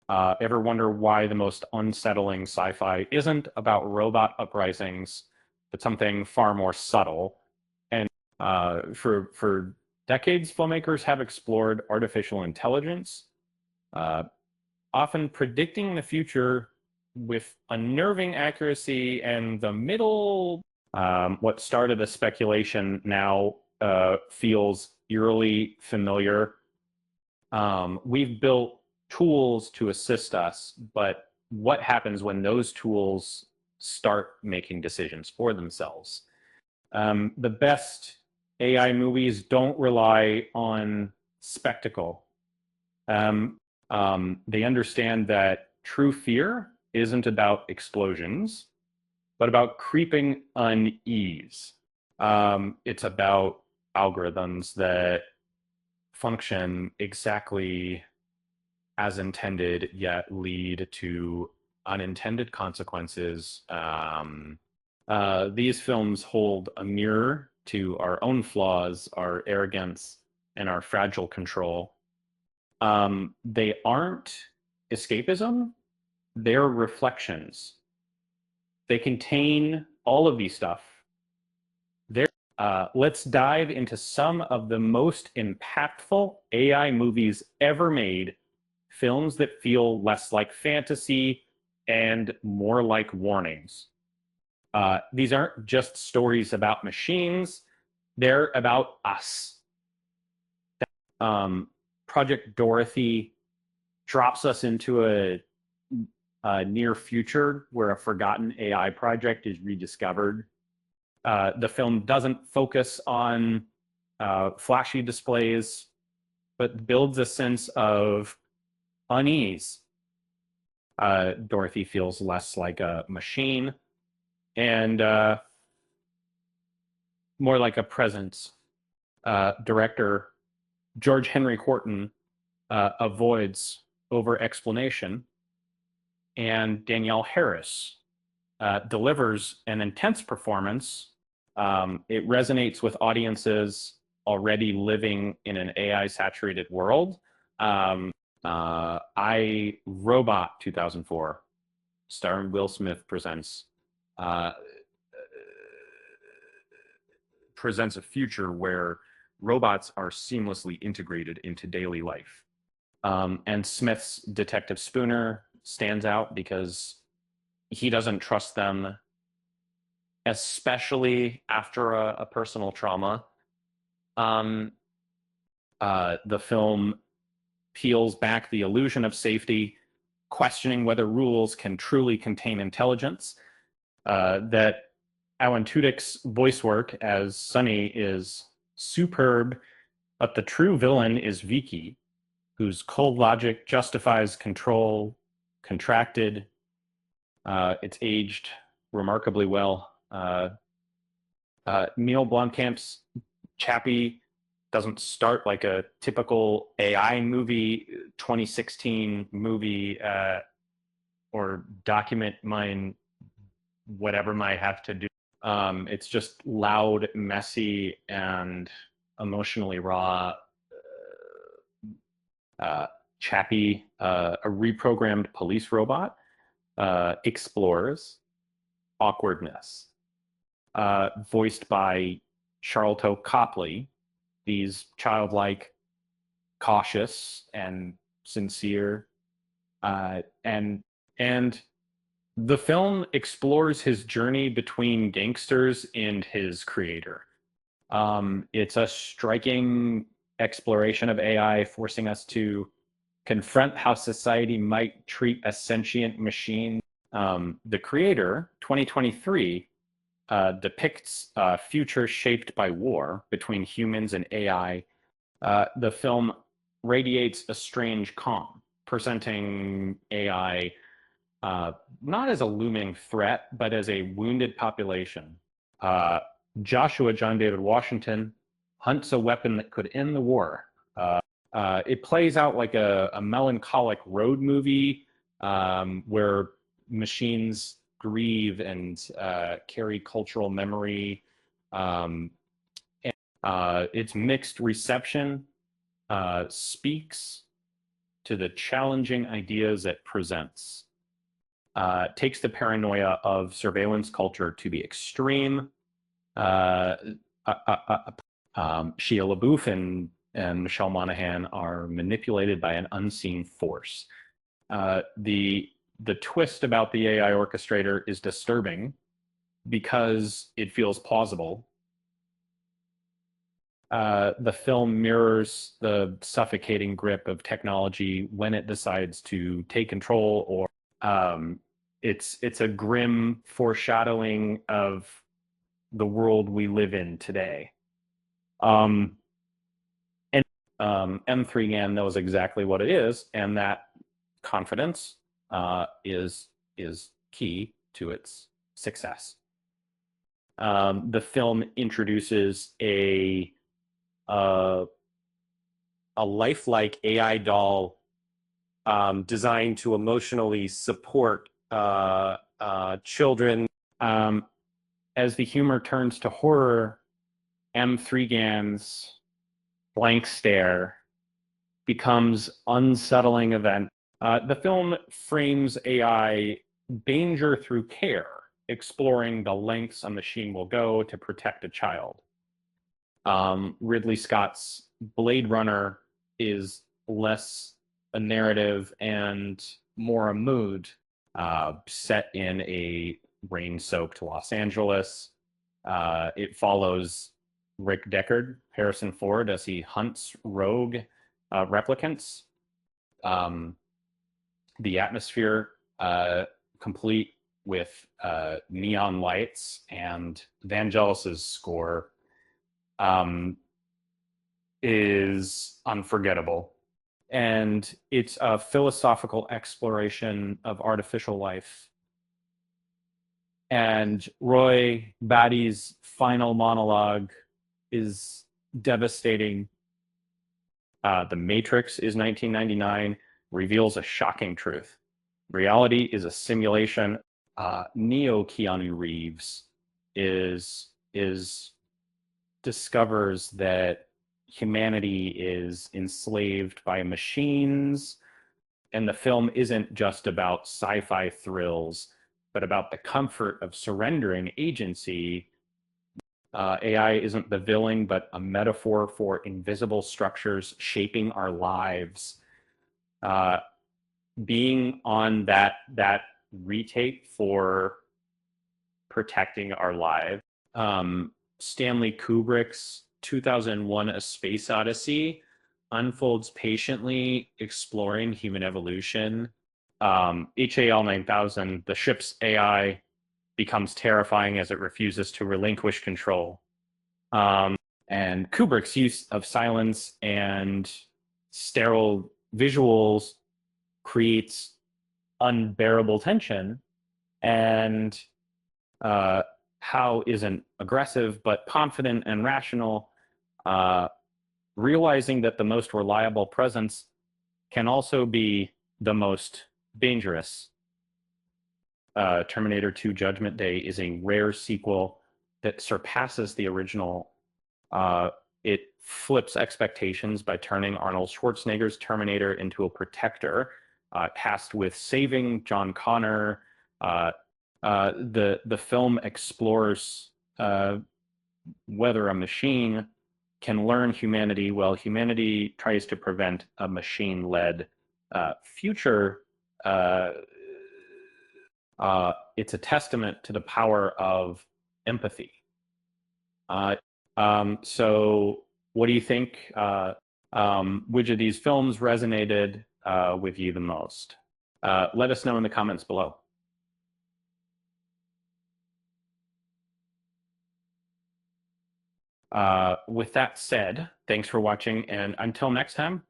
Ever wonder why the most unsettling sci-fi isn't about robot uprisings, but something far more subtle? And for decades, filmmakers have explored artificial intelligence, uh, often predicting the future with unnerving accuracy. And the middle, what started as speculation now feels eerily familiar. We've built tools to assist us, but what happens when those tools start making decisions for themselves? The best AI movies don't rely on spectacle. Um, they understand that true fear isn't about explosions, but about creeping unease. It's about algorithms that function exactly as intended, yet lead to unintended consequences. These films hold a mirror to our own flaws, our arrogance, and our fragile control. They aren't escapism, they're reflections. They contain all of these stuff. Let's dive into some of the most impactful AI movies ever made, films that feel less like fantasy and more like warnings. These aren't just stories about machines, they're about us. Um, Project Dorothy drops us into a near future where a forgotten AI project is rediscovered. The film doesn't focus on flashy displays, but builds a sense of unease. Dorothy feels less like a machine and more like a presence. Director George Henry Horton avoids over explanation, and Danielle Harris delivers an intense performance. It resonates with audiences already living in an AI saturated world. I Robot 2004, starring Will Smith, uh, presents a future where robots are seamlessly integrated into daily life. And Smith's Detective Spooner stands out because he doesn't trust them, especially after a personal trauma. Um, the film peels back the illusion of safety, questioning whether rules can truly contain intelligence. That Alan Tudyk's voice work as Sonny is superb, but the true villain is Vicky, whose cold logic justifies control, contracted. It's aged remarkably well. Neil Blomkamp's Chappie doesn't start like a typical AI movie, 2016 movie, or document mine, whatever might have to do. It's just loud, messy, and emotionally raw. Uh, Chappie, a reprogrammed police robot, explores awkwardness, voiced by Charlton Copley. These childlike, cautious, and sincere, and the film explores his journey between gangsters and his creator. It's a striking exploration of AI, forcing us to confront how society might treat a sentient machine. The Creator, 2023, depicts a future shaped by war between humans and AI. The film radiates a strange calm, presenting AI not as a looming threat, but as a wounded population. Uh, Joshua John David Washington hunts a weapon that could end the war. It plays out like a melancholic road movie where machines grieve and carry cultural memory. Um, and, its mixed reception speaks to the challenging ideas it presents. Takes the paranoia of surveillance culture to the extreme. Uh, Shia LaBeouf and Michelle Monaghan are manipulated by an unseen force. The twist about the AI orchestrator is disturbing because it feels plausible. The film mirrors the suffocating grip of technology when it decides to take control, or it's a grim foreshadowing of the world we live in today. Um, and M3GAN knows exactly what it is, and that confidence is key to its success. The film introduces uh, a lifelike AI doll designed to emotionally support children. As the humor turns to horror, M3GAN's blank stare becomes unsettling event. The film frames AI danger through care, exploring the lengths a machine will go to protect a child. Ridley Scott's Blade Runner is less a narrative and more a mood, set in a rain-soaked Los Angeles. It follows Rick Deckard, Harrison Ford, as he hunts rogue replicants. The atmosphere, complete with neon lights, and Vangelis's score is unforgettable. And it's a philosophical exploration of artificial life. And Roy Batty's final monologue is devastating. The Matrix is 1999, reveals a shocking truth. Reality is a simulation. Neo Keanu Reeves is discovers that humanity is enslaved by machines, and the film isn't just about sci-fi thrills, but about the comfort of surrendering agency. AI isn't the villain, but a metaphor for invisible structures shaping our lives. Uh, Being on that retake for protecting our lives. Stanley Kubrick's 2001: A Space Odyssey unfolds patiently, exploring human evolution. HAL 9000, the ship's AI becomes terrifying as it refuses to relinquish control. And Kubrick's use of silence and sterile visuals creates unbearable tension. And How isn't aggressive, but confident and rational, realizing that the most reliable presence can also be the most dangerous. Terminator 2: Judgment Day is a rare sequel that surpasses the original. It flips expectations by turning Arnold Schwarzenegger's Terminator into a protector, tasked with saving John Connor. The film explores whether a machine can learn humanity while humanity tries to prevent a machine-led future. It's a testament to the power of empathy. So what do you think? Which of these films resonated with you the most? Let us know in the comments below. With that said, thanks for watching, and until next time,